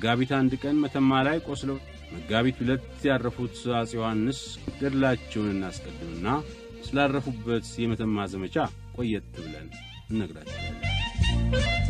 መጋቢት 1 ቀን መተማ ላይ ቆስለው መጋቢት 2 ያረፉት አፄ ዮሐንስ ገድላቸውን እናስቀድምና ስላረፉበት የመተማ ዘመቻ ቆየት ብለን እንነግራችኋለን።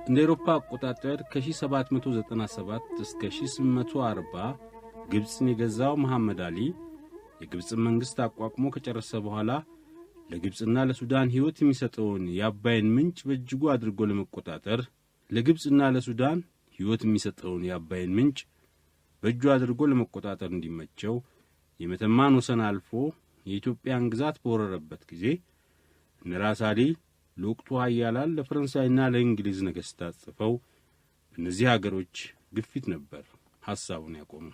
እንደ አውሮፓ አቆጣጠር ከ1797 እስከ 1840 ግብጽን የገዛው መሐመድ አሊ የግብጽን መንግሥት አቋቁሞ ከጨረሰ በኋላ ለግብጽና ለሱዳን ሕይወት የሚሰጠውን የአባይን ምንጭ በእጅጉ አድርጎ ለመቆጣጠር ለግብጽና ለሱዳን ሕይወት የሚሰጠውን የአባይን ምንጭ በእጁ አድርጎ ለመቆጣጠር እንዲመቸው የመተማን ወሰን አልፎ የኢትዮጵያን ግዛት በወረረበት ጊዜ ራስ አሊ ለወቅቱ ኃያላን ለፈረንሳይና ለእንግሊዝ ነገሥታት ጽፈው በእነዚህ አገሮች ግፊት ነበር ሐሳቡን ያቆመው።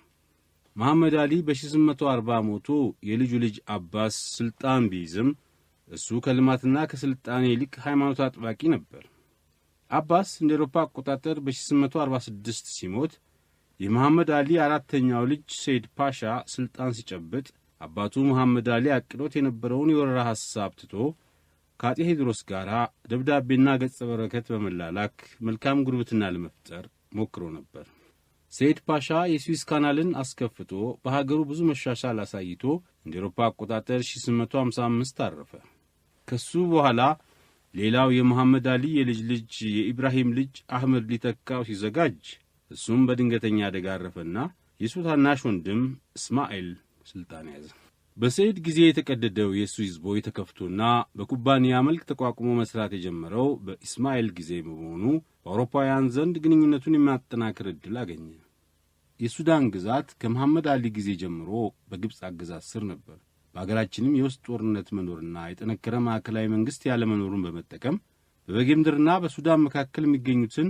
መሐመድ አሊ በ1840 ሞቶ የልጁ ልጅ አባስ ስልጣን ቢይዝም እሱ ከልማትና ከስልጣኔ ይልቅ ሃይማኖት አጥባቂ ነበር። አባስ እንደ አውሮፓ አቆጣጠር በ1846 ሲሞት የመሐመድ አሊ አራተኛው ልጅ ሰይድ ፓሻ ስልጣን ሲጨብጥ አባቱ መሐመድ አሊ አቅዶት የነበረውን የወረራ ሐሳብ ትቶ ከአጤ ቴዎድሮስ ጋር ደብዳቤና ገጸ በረከት በመላላክ መልካም ጉርብትና ለመፍጠር ሞክሮ ነበር። ሰይድ ፓሻ የስዊስ ካናልን አስከፍቶ በሀገሩ ብዙ መሻሻል አሳይቶ እንደ አውሮፓ አቆጣጠር 1855 አረፈ። ከሱ በኋላ ሌላው የመሐመድ አሊ የልጅ ልጅ የኢብራሂም ልጅ አህመድ ሊተካው ሲዘጋጅ እሱም በድንገተኛ አደጋ አረፈና የሱ ታናሽ ወንድም እስማኤል ስልጣን ያዘ። በሰይድ ጊዜ የተቀደደው የስዊስ ቦይ ተከፍቶና በኩባንያ መልክ ተቋቁሞ መስራት የጀመረው በእስማኤል ጊዜ በመሆኑ በአውሮፓውያን ዘንድ ግንኙነቱን የሚያጠናክር ዕድል አገኘ። የሱዳን ግዛት ከመሐመድ አሊ ጊዜ ጀምሮ በግብጽ አገዛዝ ስር ነበር። በአገራችንም የውስጥ ጦርነት መኖርና የጠነከረ ማዕከላዊ መንግሥት ያለመኖሩን በመጠቀም በበጌምድርና በሱዳን መካከል የሚገኙትን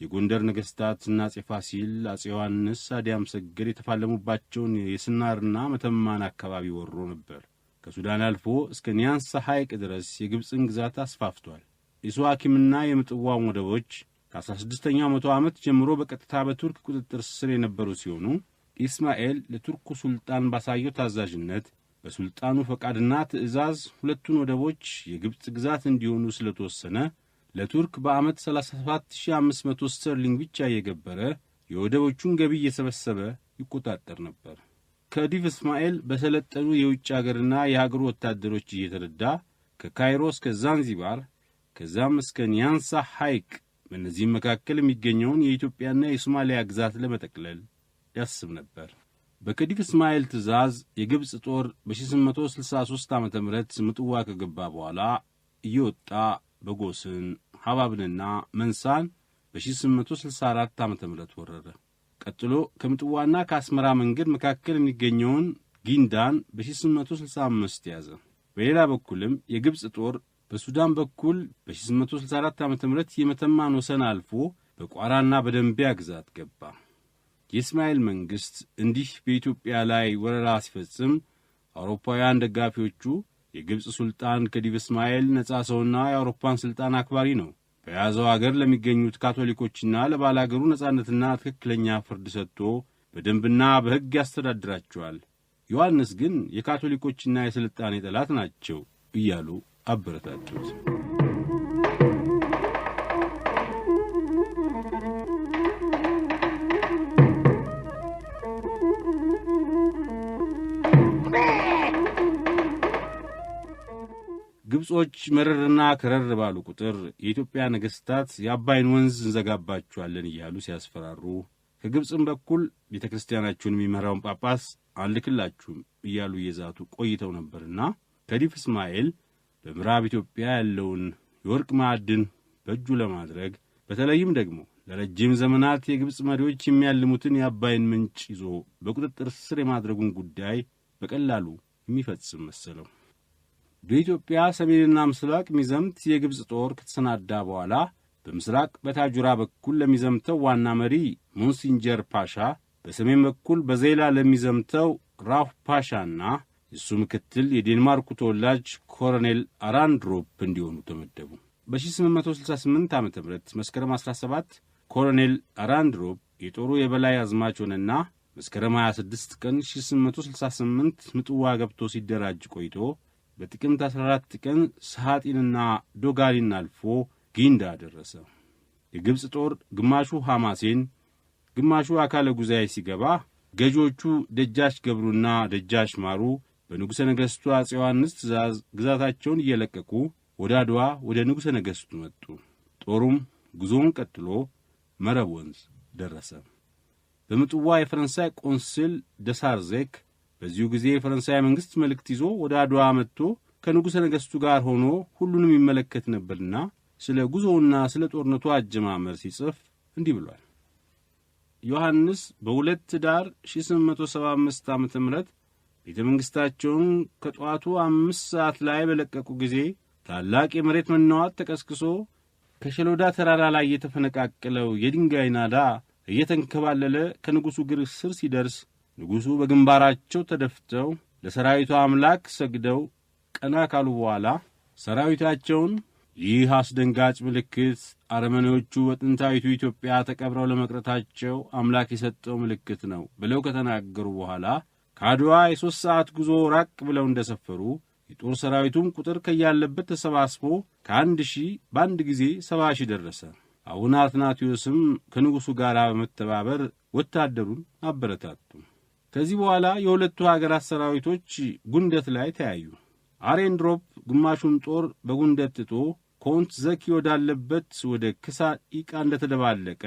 የጎንደር ነገሥታት አፄ ፋሲል፣ አፄ ዮሐንስ፣ አዲያም ሰገድ የተፋለሙባቸውን የስናርና መተማን አካባቢ ወሮ ነበር። ከሱዳን አልፎ እስከ ኒያንሳ ሐይቅ ድረስ የግብጽን ግዛት አስፋፍቷል። የሱዋኪምና የምጽዋ ወደቦች ከ16ኛው መቶ ዓመት ጀምሮ በቀጥታ በቱርክ ቁጥጥር ስር የነበሩ ሲሆኑ ኢስማኤል ለቱርኩ ሱልጣን ባሳየው ታዛዥነት በሱልጣኑ ፈቃድና ትእዛዝ ሁለቱን ወደቦች የግብጽ ግዛት እንዲሆኑ ስለተወሰነ ለቱርክ በዓመት 37500 ስተርሊንግ ብቻ እየገበረ የወደቦቹን ገቢ እየሰበሰበ ይቆጣጠር ነበር። ከዲፍ እስማኤል በሰለጠኑ የውጭ አገርና የሀገሩ ወታደሮች እየተረዳ ከካይሮ እስከ ዛንዚባር ከዛም እስከ ኒያንሳ ሐይቅ በእነዚህም መካከል የሚገኘውን የኢትዮጵያና የሶማሊያ ግዛት ለመጠቅለል ያስብ ነበር። በከዲፍ እስማኤል ትእዛዝ የግብጽ ጦር በ1863 ዓ.ም ምጥዋ ከገባ በኋላ እየወጣ በጎስን ሐባብንና መንሳን በ1864 ዓ.ም ወረረ። ቀጥሎ ከምጥዋና ከአስመራ መንገድ መካከል የሚገኘውን ጊንዳን በ1865 ያዘ። በሌላ በኩልም የግብጽ ጦር በሱዳን በኩል በ1864 ዓ.ም የመተማን ወሰን አልፎ በቋራና በደንቢያ ግዛት ገባ። የእስማኤል መንግሥት እንዲህ በኢትዮጵያ ላይ ወረራ ሲፈጽም አውሮፓውያን ደጋፊዎቹ የግብጽ ሱልጣን ከዲፍ እስማኤል ነጻ ሰውና የአውሮፓን ሥልጣን አክባሪ ነው፣ በያዘው አገር ለሚገኙት ካቶሊኮችና ለባላገሩ ነጻነትና ትክክለኛ ፍርድ ሰጥቶ በደንብና በሕግ ያስተዳድራቸዋል፣ ዮሐንስ ግን የካቶሊኮችና የሥልጣኔ ጠላት ናቸው እያሉ አበረታቱት። ግብጾች መረርና ከረር ባሉ ቁጥር የኢትዮጵያ ነገሥታት የአባይን ወንዝ እንዘጋባቸዋለን እያሉ ሲያስፈራሩ፣ ከግብጽም በኩል ቤተ ክርስቲያናቸውን የሚመራውን ጳጳስ አንልክላችሁም እያሉ እየዛቱ ቆይተው ነበርና ከዲፍ እስማኤል በምዕራብ ኢትዮጵያ ያለውን የወርቅ ማዕድን በእጁ ለማድረግ በተለይም ደግሞ ለረጅም ዘመናት የግብጽ መሪዎች የሚያልሙትን የአባይን ምንጭ ይዞ በቁጥጥር ስር የማድረጉን ጉዳይ በቀላሉ የሚፈጽም መሰለው። በኢትዮጵያ ሰሜንና ምስራቅ የሚዘምት የግብጽ ጦር ከተሰናዳ በኋላ በምስራቅ በታጁራ በኩል ለሚዘምተው ዋና መሪ ሞንሲንጀር ፓሻ፣ በሰሜን በኩል በዜላ ለሚዘምተው ራፍ ፓሻና የሱ ምክትል የዴንማርኩ ተወላጅ ኮሎኔል አራንድሮፕ እንዲሆኑ ተመደቡ። በ1868 ዓ.ም መስከረም 17 ኮሎኔል አራንድሮፕ የጦሩ የበላይ አዝማች ሆነና መስከረም 26 ቀን 1868 ምጽዋ ገብቶ ሲደራጅ ቆይቶ በጥቅምት 14 ቀን ሰሃጢንና ዶጋሊን አልፎ ጊንዳ ደረሰ። የግብጽ ጦር ግማሹ ሐማሴን ግማሹ አካለ ጉዛይ ሲገባ ገዢዎቹ ደጃች ገብሩና ደጃች ማሩ በንጉሠ ነገሥቱ አፄ ዮሐንስ ትእዛዝ ግዛታቸውን እየለቀቁ ወደ አድዋ ወደ ንጉሠ ነገሥቱ መጡ። ጦሩም ጉዞውን ቀጥሎ መረብ ወንዝ ደረሰ። በምጽዋ የፈረንሳይ ቆንስል ደሳርዜክ በዚሁ ጊዜ የፈረንሳይ መንግሥት መልእክት ይዞ ወደ አድዋ መጥቶ ከንጉሠ ነገሥቱ ጋር ሆኖ ሁሉንም ይመለከት ነበርና ስለ ጉዞውና ስለ ጦርነቱ አጀማመር ሲጽፍ እንዲህ ብሏል። ዮሐንስ በ2 ዳር 1875 ዓመተ ምህረት ቤተ መንግሥታቸውን ከጠዋቱ 5 ሰዓት ላይ በለቀቁ ጊዜ ታላቅ የመሬት መናወጥ ተቀስቅሶ ከሸሎዳ ተራራ ላይ የተፈነቃቀለው የድንጋይ ናዳ እየተንከባለለ ከንጉሡ እግር ስር ሲደርስ ንጉሡ በግንባራቸው ተደፍተው ለሰራዊቱ አምላክ ሰግደው ቀና ካሉ በኋላ ሰራዊታቸውን ይህ አስደንጋጭ ምልክት አረመኔዎቹ በጥንታዊቱ ኢትዮጵያ ተቀብረው ለመቅረታቸው አምላክ የሰጠው ምልክት ነው ብለው ከተናገሩ በኋላ ከአድዋ የ3 ሰዓት ጉዞ ራቅ ብለው እንደሰፈሩ የጦር ሰራዊቱም ቁጥር ከያለበት ተሰባስቦ ከ1000 በአንድ ጊዜ 70,000 ደረሰ። አቡነ አትናቴዎስም ከንጉሡ ጋር በመተባበር ወታደሩን አበረታቱ። ከዚህ በኋላ የሁለቱ ሀገራት ሰራዊቶች ጉንደት ላይ ተያዩ። አሬንድሮፕ ግማሹን ጦር በጉንደት ትቶ ኮንት ዘኪ ወዳለበት ወደ ክሳ ኢቃ እንደተደባለቀ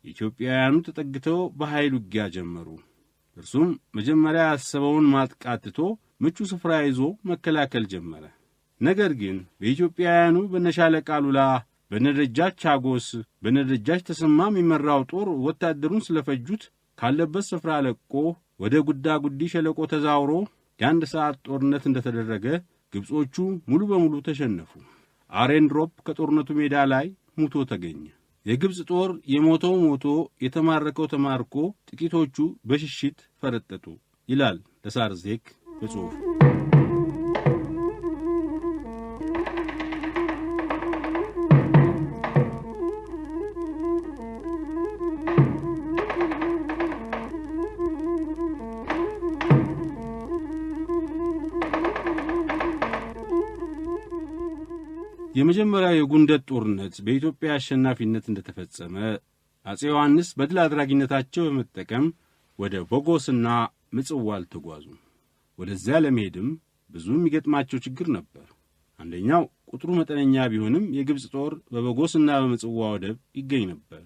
ኢትዮጵያውያኑ ተጠግተው በኃይል ውጊያ ጀመሩ። እርሱም መጀመሪያ ያሰበውን ማጥቃት ትቶ ምቹ ስፍራ ይዞ መከላከል ጀመረ። ነገር ግን በኢትዮጵያውያኑ በነሻለቃ ሉላ፣ በነደጃች አጎስ፣ በነደጃች ተሰማ የሚመራው ጦር ወታደሩን ስለፈጁት ካለበት ስፍራ ለቆ ወደ ጉዳ ጉዲ ሸለቆ ተዛውሮ የ1 ሰዓት ጦርነት እንደተደረገ ግብጾቹ ሙሉ በሙሉ ተሸነፉ። አሬንድሮፕ ከጦርነቱ ሜዳ ላይ ሙቶ ተገኘ። የግብጽ ጦር የሞተው ሞቶ የተማረከው ተማርኮ ጥቂቶቹ በሽሽት ፈረጠጡ ይላል ደሳርዜክ በጽሑፍ። የመጀመሪያው የጉንደት ጦርነት በኢትዮጵያ አሸናፊነት እንደተፈጸመ አፄ ዮሐንስ በድል አድራጊነታቸው በመጠቀም ወደ ቦጎስና ምጽዋ አልተጓዙ። ወደዚያ ለመሄድም ብዙ የሚገጥማቸው ችግር ነበር። አንደኛው ቁጥሩ መጠነኛ ቢሆንም የግብጽ ጦር በቦጎስና በምጽዋ ወደብ ይገኝ ነበር።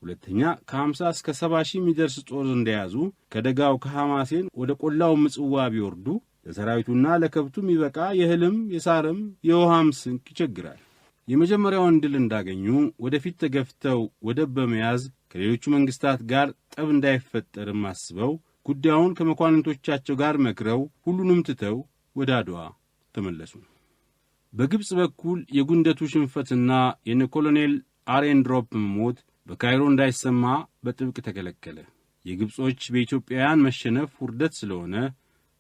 ሁለተኛ ከ50 እስከ 70 ሺህ የሚደርስ ጦር እንደያዙ ከደጋው ከሐማሴን ወደ ቆላው ምጽዋ ቢወርዱ ለሰራዊቱና ለከብቱ የሚበቃ የእህልም የሳርም የውሃም ስንቅ ይቸግራል። የመጀመሪያውን ድል እንዳገኙ ወደፊት ተገፍተው ወደብ በመያዝ ከሌሎቹ መንግስታት ጋር ጠብ እንዳይፈጠርም አስበው ጉዳዩን ከመኳንንቶቻቸው ጋር መክረው ሁሉንም ትተው ወደ አድዋ ተመለሱ። በግብጽ በኩል የጉንደቱ ሽንፈትና የነ ኮሎኔል አሬንድሮፕ ሞት በካይሮ እንዳይሰማ በጥብቅ ተከለከለ። የግብጾች በኢትዮጵያውያን መሸነፍ ውርደት ስለሆነ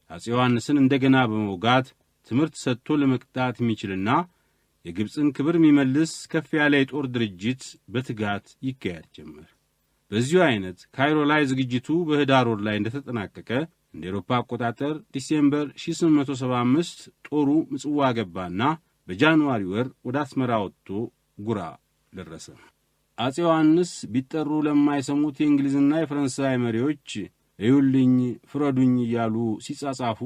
አፄ ዮሐንስን እንደገና በመውጋት ትምህርት ሰጥቶ ለመቅጣት የሚችልና የግብጽን ክብር የሚመልስ ከፍ ያለ የጦር ድርጅት በትጋት ይካሄድ ጀመር። በዚሁ አይነት ካይሮ ላይ ዝግጅቱ በህዳር ወር ላይ እንደተጠናቀቀ እንደ አውሮፓ አቆጣጠር ዲሴምበር 1875 ጦሩ ምጽዋ ገባና በጃንዋሪ ወር ወደ አስመራ ወጥቶ ጉራ ደረሰ። አፄ ዮሐንስ ቢጠሩ ለማይሰሙት የእንግሊዝና የፈረንሳይ መሪዎች እዩልኝ ፍረዱኝ እያሉ ሲጻጻፉ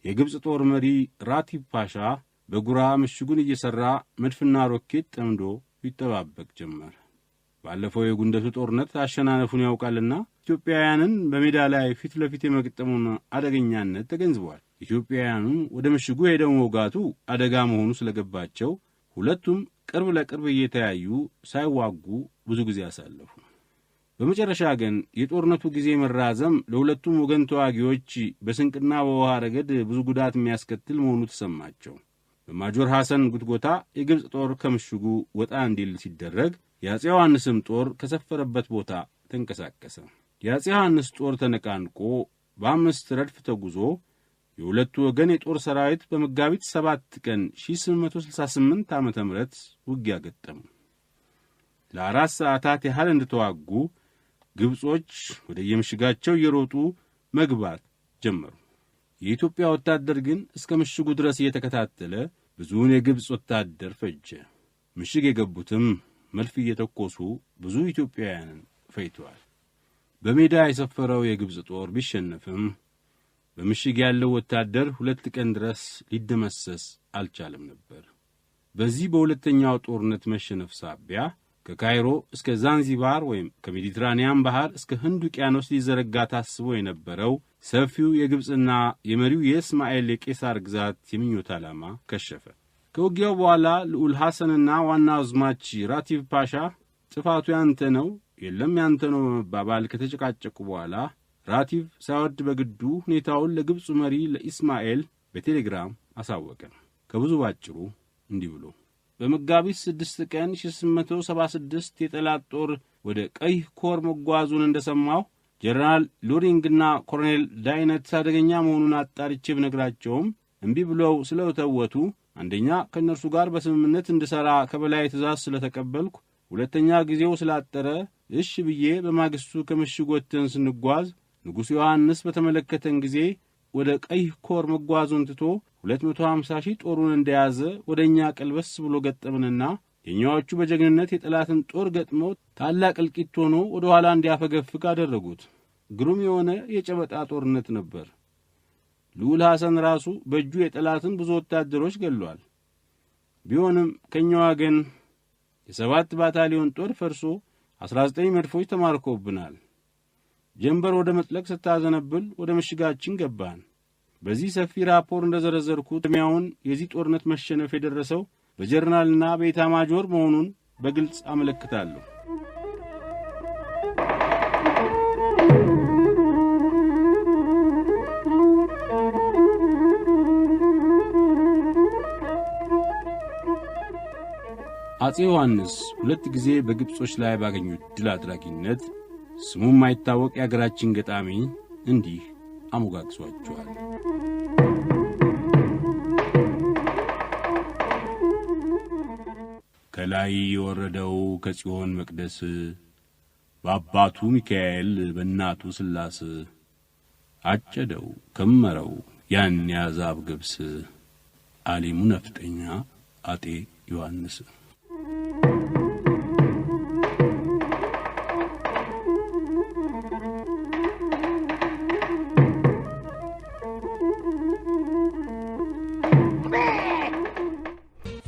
የግብጽ ጦር መሪ ራቲብ ፓሻ በጉራ ምሽጉን እየሠራ መድፍና ሮኬት ጠምዶ ይጠባበቅ ጀመር። ባለፈው የጉንደቱ ጦርነት አሸናነፉን ያውቃልና ኢትዮጵያውያንን በሜዳ ላይ ፊት ለፊት የመግጠሙን አደገኛነት ተገንዝበዋል። ኢትዮጵያውያኑም ወደ ምሽጉ ሄደው መውጋቱ አደጋ መሆኑ ስለገባቸው ሁለቱም ቅርብ ለቅርብ እየተያዩ ሳይዋጉ ብዙ ጊዜ አሳለፉ። በመጨረሻ ግን የጦርነቱ ጊዜ መራዘም ለሁለቱም ወገን ተዋጊዎች በስንቅና በውሃ ረገድ ብዙ ጉዳት የሚያስከትል መሆኑ ተሰማቸው። በማጆር ሐሰን ጉትጎታ የግብጽ ጦር ከምሽጉ ወጣ እንዲል ሲደረግ የአፄ ዮሐንስም ጦር ከሰፈረበት ቦታ ተንቀሳቀሰ። የአፄ ዮሐንስ ጦር ተነቃንቆ በ5 ረድፍ ተጉዞ የሁለቱ ወገን የጦር ሰራዊት በመጋቢት 7 ቀን 1868 ዓ.ም ውጊያ ገጠሙ። ለ4 ሰዓታት ያህል እንደተዋጉ ግብጾች ወደ የምሽጋቸው እየሮጡ መግባት ጀመሩ። የኢትዮጵያ ወታደር ግን እስከ ምሽጉ ድረስ እየተከታተለ ብዙውን የግብጽ ወታደር ፈጀ። ምሽግ የገቡትም መልፍ እየተኮሱ ብዙ ኢትዮጵያውያንን ፈጅተዋል። በሜዳ የሰፈረው የግብጽ ጦር ቢሸነፍም በምሽግ ያለው ወታደር 2 ቀን ድረስ ሊደመሰስ አልቻለም ነበር። በዚህ በሁለተኛው ጦርነት መሸነፍ ሳቢያ ከካይሮ እስከ ዛንዚባር ወይም ከሜዲትራኒያን ባህር እስከ ህንድ ውቅያኖስ ሊዘረጋ ታስቦ የነበረው ሰፊው የግብጽና የመሪው የእስማኤል የቄሳር ግዛት የምኞት ዓላማ ከሸፈ። ከውጊያው በኋላ ልዑል ሐሰንና ዋና አዝማች ራቲቭ ፓሻ ጥፋቱ ያንተ ነው፣ የለም ያንተ ነው በመባባል ከተጨቃጨቁ በኋላ ራቲቭ ሳይወድ በግዱ ሁኔታውን ለግብጹ መሪ ለኢስማኤል በቴሌግራም አሳወቀ። ከብዙ ባጭሩ እንዲህ ብሎ በመጋቢት 6 ቀን 1876 የጠላት ጦር ወደ ቀይ ኮር መጓዙን እንደሰማሁ ጀነራል ሎሪንግና ኮሎኔል ዳይነት አደገኛ መሆኑን አጣርቼ ብነግራቸውም እምቢ ብለው ስለተወቱ አንደኛ ከእነርሱ ጋር በስምምነት እንድሠራ ከበላይ ትእዛዝ ስለተቀበልኩ፣ ሁለተኛ ጊዜው ስላጠረ እሺ ብዬ በማግስቱ ከምሽግ ወጥተን ስንጓዝ ንጉሡ ዮሐንስ በተመለከተን ጊዜ ወደ ቀይ ኮር መጓዙን ትቶ 250,000 ጦሩን እንደያዘ ወደ እኛ ቀልበስ ብሎ ገጠምንና የኛዎቹ በጀግንነት የጠላትን ጦር ገጥመው ታላቅ እልቂት ሆኖ ወደ ኋላ እንዲያፈገፍግ አደረጉት። ግሩም የሆነ የጨበጣ ጦርነት ነበር። ልዑል ሐሰን ራሱ በእጁ የጠላትን ብዙ ወታደሮች ገሏል። ቢሆንም ከኛ ወገን የ7 ባታሊዮን ጦር ፈርሶ 19 መድፎች ተማርኮብናል። ጀንበር ወደ መጥለቅ ስታዘነብል ወደ ምሽጋችን ገባን። በዚህ ሰፊ ራፖር እንደዘረዘርኩት ቅድሚያውን የዚህ ጦርነት መሸነፍ የደረሰው በጀነራልና በኢታማጆር መሆኑን በግልጽ አመለክታለሁ። አጼ ዮሐንስ 2 ጊዜ በግብጾች ላይ ባገኙት ድል አድራጊነት ስሙ የማይታወቅ የአገራችን ገጣሚ እንዲህ አሞጋግሷቸዋል። ከላይ የወረደው ከጽዮን መቅደስ በአባቱ ሚካኤል በእናቱ ስላስ አጨደው ከመረው ያን ያዛብ ገብስ አሊሙ ነፍጠኛ አጤ ዮሐንስ።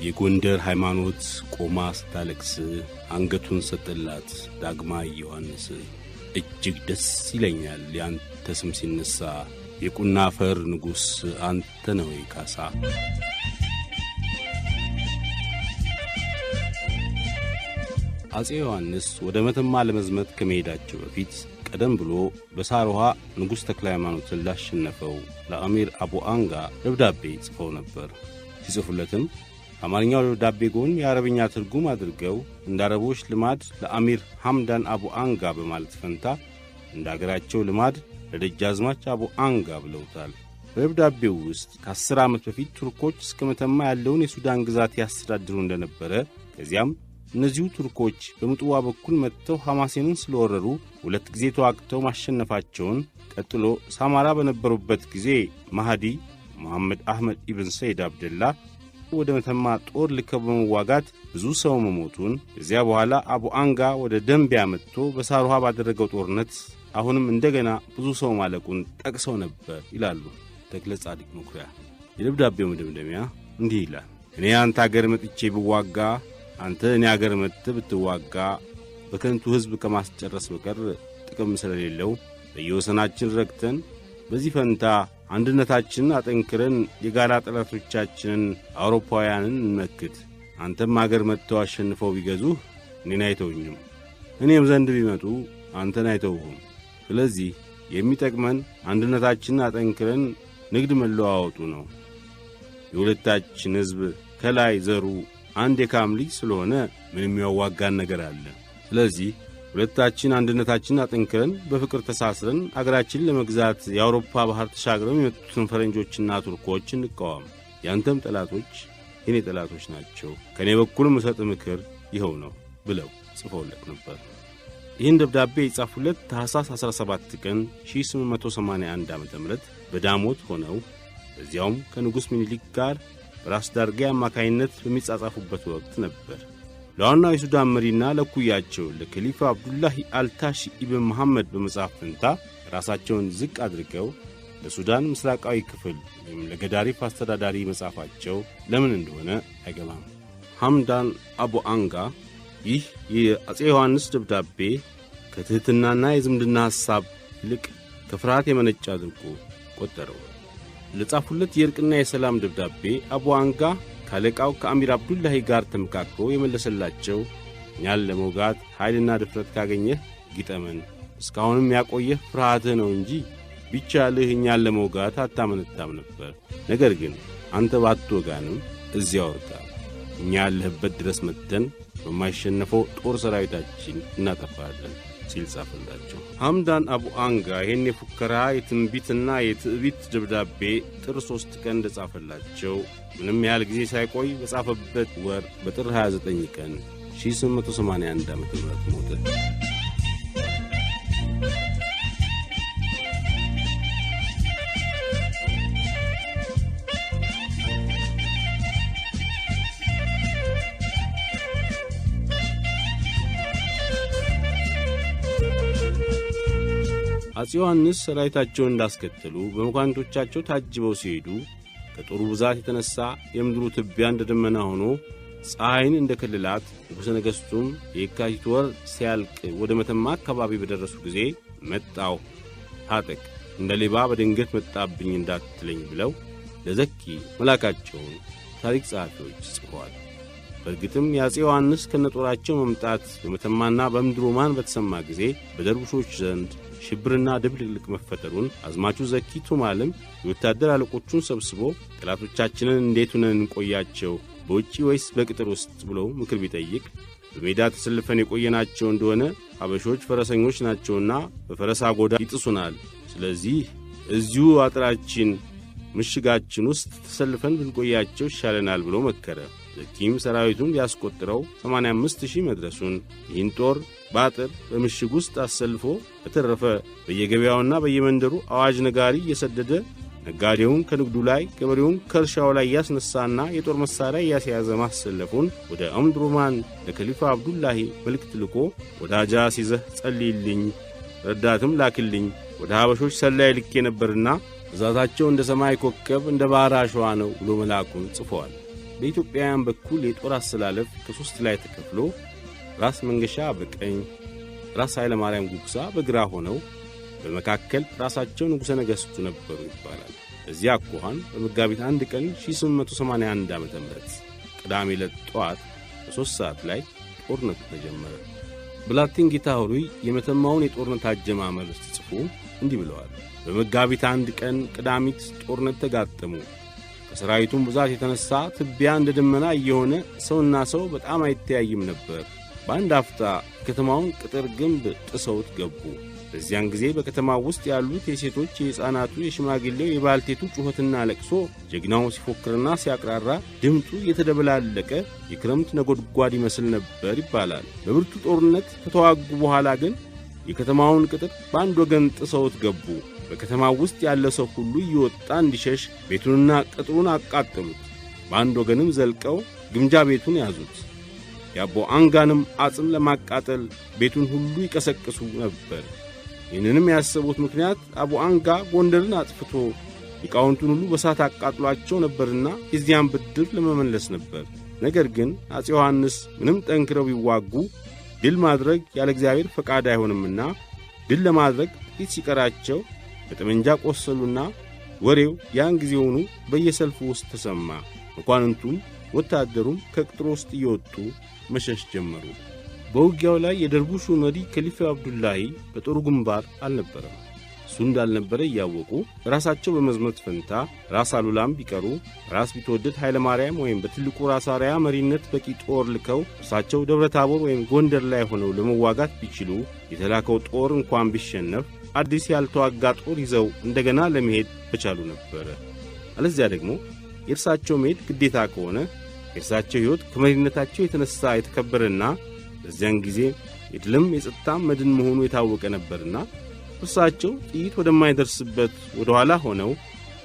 የጎንደር ሃይማኖት ቆማ ስታለቅስ አንገቱን ሰጠላት ዳግማዊ ዮሐንስ። እጅግ ደስ ይለኛል ያንተ ስም ሲነሳ የቁና አፈር ንጉሥ አንተ ነው ካሳ። አጼ ዮሐንስ ወደ መተማ ለመዝመት ከመሄዳቸው በፊት ቀደም ብሎ በሳሮሃ ንጉሥ ተክለ ሃይማኖትን ላሸነፈው ለአሚር አቡ አንጋ ደብዳቤ ጽፈው ነበር። ሲጽፉለትም አማርኛው ደብዳቤ ጎን የአረብኛ ትርጉም አድርገው እንደ አረቦች ልማድ ለአሚር ሐምዳን አቡ አንጋ በማለት ፈንታ እንደ አገራቸው ልማድ ለደጃዝማች አቡ አንጋ ብለውታል። በደብዳቤው ውስጥ ከ10 ዓመት በፊት ቱርኮች እስከ መተማ ያለውን የሱዳን ግዛት ያስተዳድሩ እንደነበረ፣ ከዚያም እነዚሁ ቱርኮች በምጽዋ በኩል መጥተው ሐማሴንን ስለወረሩ 2 ጊዜ ተዋግተው ማሸነፋቸውን፣ ቀጥሎ ሳማራ በነበሩበት ጊዜ ማህዲ መሐመድ አህመድ ኢብን ሰይድ አብደላ ወደ መተማ ጦር ልከው በመዋጋት ብዙ ሰው መሞቱን፣ ከዚያ በኋላ አቡ አንጋ ወደ ደንቢያ መጥቶ በሳሩሃ ባደረገው ጦርነት አሁንም እንደገና ብዙ ሰው ማለቁን ጠቅሰው ነበር ይላሉ ተክለ ጻድቅ መኩሪያ። የደብዳቤው መደምደሚያ እንዲህ ይላል። እኔ አንተ አገር መጥቼ ብዋጋ፣ አንተ እኔ አገር መጥተህ ብትዋጋ በከንቱ ሕዝብ ከማስጨረስ በቀር ጥቅም ስለሌለው በየወሰናችን ረግተን በዚህ ፈንታ አንድነታችንን አጠንክረን የጋራ ጠላቶቻችንን አውሮፓውያንን እንመክት። አንተም አገር መጥተው አሸንፈው ቢገዙህ እኔን አይተውኝም፣ እኔም ዘንድ ቢመጡ አንተን አይተውሁም። ስለዚህ የሚጠቅመን አንድነታችንን አጠንክረን ንግድ መለዋወጡ ነው። የሁለታችን ሕዝብ ከላይ ዘሩ አንድ የካም ልጅ ስለሆነ ምንም ያዋጋን ነገር አለ። ስለዚህ ሁለታችን አንድነታችንን አጠንክረን በፍቅር ተሳስረን አገራችንን ለመግዛት የአውሮፓ ባህር ተሻግረው የመጡትን ፈረንጆችና ቱርኮች እንቃወም። ያንተም ጠላቶች የኔ ጠላቶች ናቸው። ከኔ በኩል ምሰጥ ምክር ይኸው ነው። ብለው ጽፈውለት ነበር። ይህን ደብዳቤ የጻፉለት ታኅሳስ 17 ቀን 1881 ዓ.ም በዳሞት ሆነው በዚያውም ከንጉሥ ምኒልክ ጋር በራስ ዳርጌ አማካይነት በሚጻጻፉበት ወቅት ነበር። ለዋናው የሱዳን መሪና ለኩያቸው ለከሊፋ አብዱላሂ አልታሺ ኢብን መሐመድ በመጻፍ ፈንታ ራሳቸውን ዝቅ አድርገው ለሱዳን ምስራቃዊ ክፍል ወይም ለገዳሪፍ አስተዳዳሪ መጻፋቸው ለምን እንደሆነ አይገባም። ሐምዳን አቡ አንጋ ይህ የአፄ ዮሐንስ ደብዳቤ ከትሕትናና የዝምድና ሐሳብ ይልቅ ከፍርሃት የመነጨ አድርጎ ቈጠረው። ለጻፉለት የእርቅና የሰላም ደብዳቤ አቡ አንጋ ካለቃው ከአሚር አብዱላሂ ጋር ተመካክሮ የመለሰላቸው እኛን ለመውጋት ኃይልና ድፍረት ካገኘህ ግጠመን፣ እስካሁንም ያቆየህ ፍርሃትህ ነው እንጂ ቢቻልህ እኛን ለመውጋት አታመነታም ነበር። ነገር ግን አንተ ባትወጋንም እዚያው እርጋ፣ እኛ ያለህበት ድረስ መጥተን በማይሸነፈው ጦር ሰራዊታችን እናጠፋለን ሲል ጻፈላቸው። ሐምዳን አቡ አንጋ ይህን የፉከራ የትንቢትና የትዕቢት ደብዳቤ ጥር 3 ቀን እንደጻፈላቸው ምንም ያህል ጊዜ ሳይቆይ በጻፈበት ወር በጥር 29 ቀን 1881 ዓ.ም ሞተ። አፄ ዮሐንስ ሰራዊታቸውን እንዳስከተሉ በመኳንንቶቻቸው ታጅበው ሲሄዱ ከጦሩ ብዛት የተነሣ የምድሩ ትቢያ እንደ ደመና ሆኖ ፀሐይን እንደ ከልላት፣ ንጉሠ ነገሥቱም የካቲት ወር ሲያልቅ ወደ መተማ አካባቢ በደረሱ ጊዜ መጣው ታጠቅ፣ እንደ ሌባ በድንገት መጣብኝ እንዳትለኝ ብለው ለዘኪ መላካቸውን ታሪክ ጸሐፊዎች ጽፈዋል። በእርግጥም የአፄ ዮሐንስ ከነጦራቸው መምጣት በመተማና በምድሮማን በተሰማ ጊዜ በደርቡሾች ዘንድ ሽብርና ድብልቅልቅ መፈጠሩን አዝማቹ ዘኪ ቱማልም የወታደር አለቆቹን ሰብስቦ ጠላቶቻችንን እንዴት ሆነን እንቆያቸው በውጪ ወይስ በቅጥር ውስጥ ብሎ ምክር ቢጠይቅ በሜዳ ተሰልፈን የቆየናቸው እንደሆነ ሀበሾች ፈረሰኞች ናቸውና በፈረስ አጎዳ ይጥሱናል። ስለዚህ እዚሁ አጥራችን ምሽጋችን ውስጥ ተሰልፈን ብንቆያቸው ይሻለናል ብሎ መከረ። ዘኪም ሰራዊቱን ሊያስቆጥረው 85,000 መድረሱን ይህን ጦር ባጥር በምሽግ ውስጥ አሰልፎ በተረፈ በየገበያውና በየመንደሩ አዋጅ ነጋሪ እየሰደደ ነጋዴውን ከንግዱ ላይ ገበሬውን ከእርሻው ላይ ያስነሳና የጦር መሳሪያ እያስያዘ ማሰለፉን ወደ አምድሮማን ለከሊፋ አብዱላሂ መልእክት ልኮ ወዳጃ ሲዘህ ጸልይልኝ፣ ረዳትም ላክልኝ፣ ወደ ሀበሾች ሰላይ ልኬ ነበርና ብዛታቸው እንደ ሰማይ ኮከብ እንደ ባሕር አሸዋ ነው ብሎ መላኩን ጽፈዋል። በኢትዮጵያውያን በኩል የጦር አሰላለፍ ከሦስት ላይ ተከፍሎ ራስ መንገሻ በቀኝ፣ ራስ ኃይለ ማርያም ጉግሳ በግራ ሆነው በመካከል ራሳቸው ንጉሠ ነገሥቱ ነበሩ ይባላል። እዚያ አኳኋን በመጋቢት 1 ቀን 1881 ዓ.ም ቅዳሜ ዕለት ጠዋት በ3 ሰዓት ላይ ጦርነቱ ተጀመረ። ብላቴን ጌታ ሆይ የመተማውን የጦርነት አጀማመር ሲጽፉ እንዲህ ብለዋል። በመጋቢት 1 ቀን ቅዳሚት ጦርነት ተጋጠሙ። ከሰራዊቱም ብዛት የተነሣ ትቢያ እንደ ደመና እየሆነ ሰውና ሰው በጣም አይተያይም ነበር። በአንድ አፍታ የከተማውን ቅጥር ግንብ ጥሰውት ገቡ። በዚያን ጊዜ በከተማው ውስጥ ያሉት የሴቶች፣ የሕፃናቱ፣ የሽማግሌው፣ የባልቴቱ ጩኸትና ለቅሶ ጀግናው ሲፎክርና ሲያቅራራ ድምጡ የተደበላለቀ የክረምት ነጎድጓድ ይመስል ነበር ይባላል። በብርቱ ጦርነት ከተዋጉ በኋላ ግን የከተማውን ቅጥር በአንድ ወገን ጥሰውት ገቡ። በከተማው ውስጥ ያለ ሰው ሁሉ እየወጣ እንዲሸሽ ቤቱንና ቅጥሩን አቃጠሉት። በአንድ ወገንም ዘልቀው ግምጃ ቤቱን ያዙት። የአቦ አንጋንም አጽም ለማቃጠል ቤቱን ሁሉ ይቀሰቅሱ ነበር። ይህንንም ያሰቡት ምክንያት አቡ አንጋ ጎንደርን አጥፍቶ ሊቃውንቱን ሁሉ በሳት አቃጥሏቸው ነበርና የዚያን ብድር ለመመለስ ነበር። ነገር ግን አፄ ዮሐንስ ምንም ጠንክረው ቢዋጉ ድል ማድረግ ያለ እግዚአብሔር ፈቃድ አይሆንምና ድል ለማድረግ ጥቂት ሲቀራቸው በጠመንጃ ቆሰሉና ወሬው ያን ጊዜውኑ በየሰልፉ ውስጥ ተሰማ። መኳንንቱም ወታደሩም ከቅጥሩ ውስጥ እየወጡ መሸሽ ጀመሩ። በውጊያው ላይ የደርቡሹ መሪ ከሊፋ አብዱላሂ በጦሩ ግንባር አልነበረም። እሱ እንዳልነበረ እያወቁ ራሳቸው በመዝመት ፈንታ ራስ አሉላም ቢቀሩ ራስ ቢትወደድ ኃይለ ማርያም ወይም በትልቁ ራስ አርያ መሪነት በቂ ጦር ልከው እርሳቸው ደብረ ታቦር ወይም ጎንደር ላይ ሆነው ለመዋጋት ቢችሉ የተላከው ጦር እንኳን ቢሸነፍ አዲስ ያልተዋጋ ጦር ይዘው እንደገና ለመሄድ በቻሉ ነበረ። አለዚያ ደግሞ የእርሳቸው መሄድ ግዴታ ከሆነ የእርሳቸው ሕይወት ከመሪነታቸው የተነሣ የተከበረና በዚያን ጊዜ የድልም የጸጥታ መድን መሆኑ የታወቀ ነበርና እርሳቸው ጥይት ወደማይደርስበት ወደ ኋላ ሆነው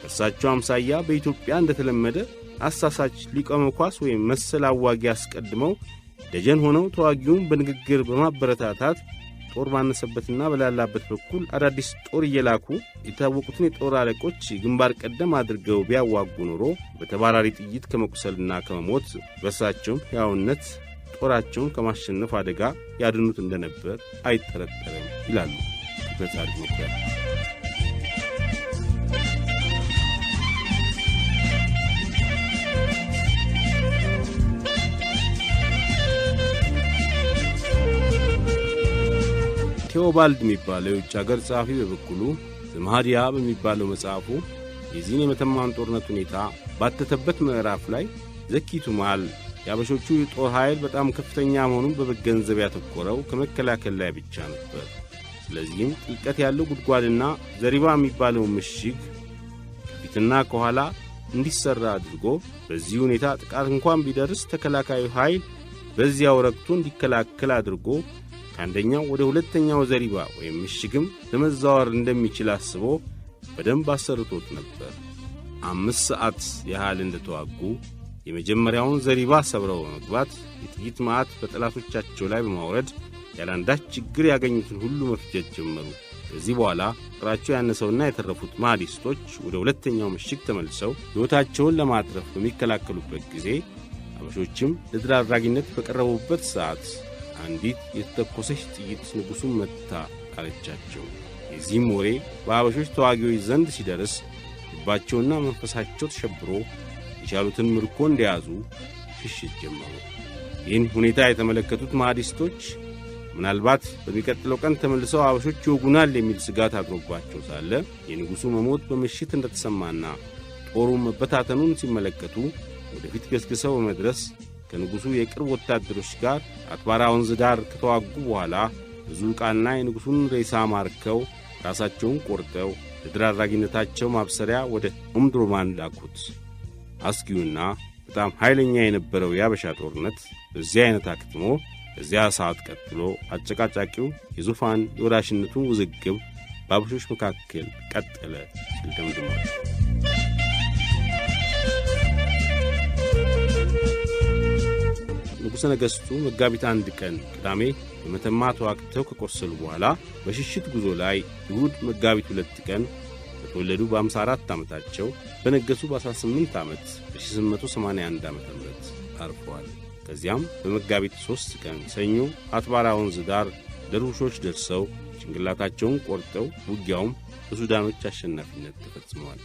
እርሳቸው አምሳያ በኢትዮጵያ እንደተለመደ አሳሳች ሊቀመ ኳስ ወይም መሰል አዋጊ አስቀድመው ደጀን ሆነው ተዋጊውን በንግግር በማበረታታት ጦር ባነሰበትና በላላበት በኩል አዳዲስ ጦር እየላኩ የታወቁትን የጦር አለቆች ግንባር ቀደም አድርገው ቢያዋጉ ኖሮ በተባራሪ ጥይት ከመቁሰልና ከመሞት በእርሳቸውም ሕያውነት ጦራቸውን ከማሸነፍ አደጋ ያድኑት እንደነበር አይጠረጠርም ይላሉ በጻድቅ መኩሪያ። ቴዎባልድ የሚባለው የውጭ አገር ጸሐፊ በበኩሉ ዘመሃዲያ በሚባለው መጽሐፉ የዚህን የመተማን ጦርነት ሁኔታ ባተተበት ምዕራፍ ላይ ዘኪቱ መሃል የአበሾቹ የጦር ኃይል በጣም ከፍተኛ መሆኑን በመገንዘብ ያተኮረው ከመከላከል ላይ ብቻ ነበር። ስለዚህም ጥልቀት ያለው ጉድጓድና ዘሪባ የሚባለው ምሽግ ከፊትና ከኋላ እንዲሠራ አድርጎ በዚህ ሁኔታ ጥቃት እንኳን ቢደርስ ተከላካዩ ኃይል በዚያው ረግቶ እንዲከላከል አድርጎ ከአንደኛው ወደ ሁለተኛው ዘሪባ ወይም ምሽግም ለመዛወር እንደሚችል አስቦ በደንብ አሰርቶት ነበር። 5 ሰዓት ያህል እንደተዋጉ የመጀመሪያውን ዘሪባ ሰብረው በመግባት የጥይት መዓት በጠላቶቻቸው ላይ በማውረድ ያላንዳች ችግር ያገኙትን ሁሉ መፍጀት ጀመሩ። ከዚህ በኋላ ቁጥራቸው ያነሰውና የተረፉት ማህዲስቶች ወደ ሁለተኛው ምሽግ ተመልሰው ሕይወታቸውን ለማትረፍ በሚከላከሉበት ጊዜ አበሾችም ለድል አድራጊነት በቀረቡበት ሰዓት አንዲት የተተኮሰች ጥይት ንጉሡን መታ አለቻቸው። የዚህም ወሬ በአበሾች ተዋጊዎች ዘንድ ሲደርስ ልባቸውና መንፈሳቸው ተሸብሮ የቻሉትን ምርኮ እንደያዙ ሽሽት ጀመሩ። ይህን ሁኔታ የተመለከቱት ማህዲስቶች ምናልባት በሚቀጥለው ቀን ተመልሰው አበሾች ይወጉናል የሚል ስጋት አድሮባቸው ሳለ የንጉሡ መሞት በምሽት እንደተሰማና ጦሩ መበታተኑን ሲመለከቱ ወደፊት ገስግሰው በመድረስ ከንጉሡ የቅርብ ወታደሮች ጋር አትባራ ወንዝ ዳር ከተዋጉ በኋላ ብዙ ዕቃና የንጉሡን ሬሳ ማርከው ራሳቸውን ቆርጠው ለድል አድራጊነታቸው ማብሰሪያ ወደ ኦምዱርማን ላኩት። አስጊውና በጣም ኃይለኛ የነበረው የአበሻ ጦርነት በዚህ አይነት አክትሞ ከዚያ ሰዓት ቀጥሎ አጨቃጫቂው የዙፋን የወራሽነቱን ውዝግብ በአበሾች መካከል ቀጠለ ሲል ደምድሟል። ንጉሠ ነገሥቱ መጋቢት 1 ቀን ቅዳሜ በመተማ ተዋግተው ከቆሰሉ በኋላ በሽሽት ጉዞ ላይ እሁድ መጋቢት 2 ቀን በተወለዱ በ54 ዓመታቸው በነገሱ በ18 ዓመት በ1881 ዓ.ም አርፈዋል። ከዚያም በመጋቢት 3 ቀን ሰኞ አትባራ ወንዝ ዳር ደርቡሾች ደርሰው ጭንቅላታቸውን ቆርጠው ውጊያውም በሱዳኖች አሸናፊነት ተፈጽመዋል።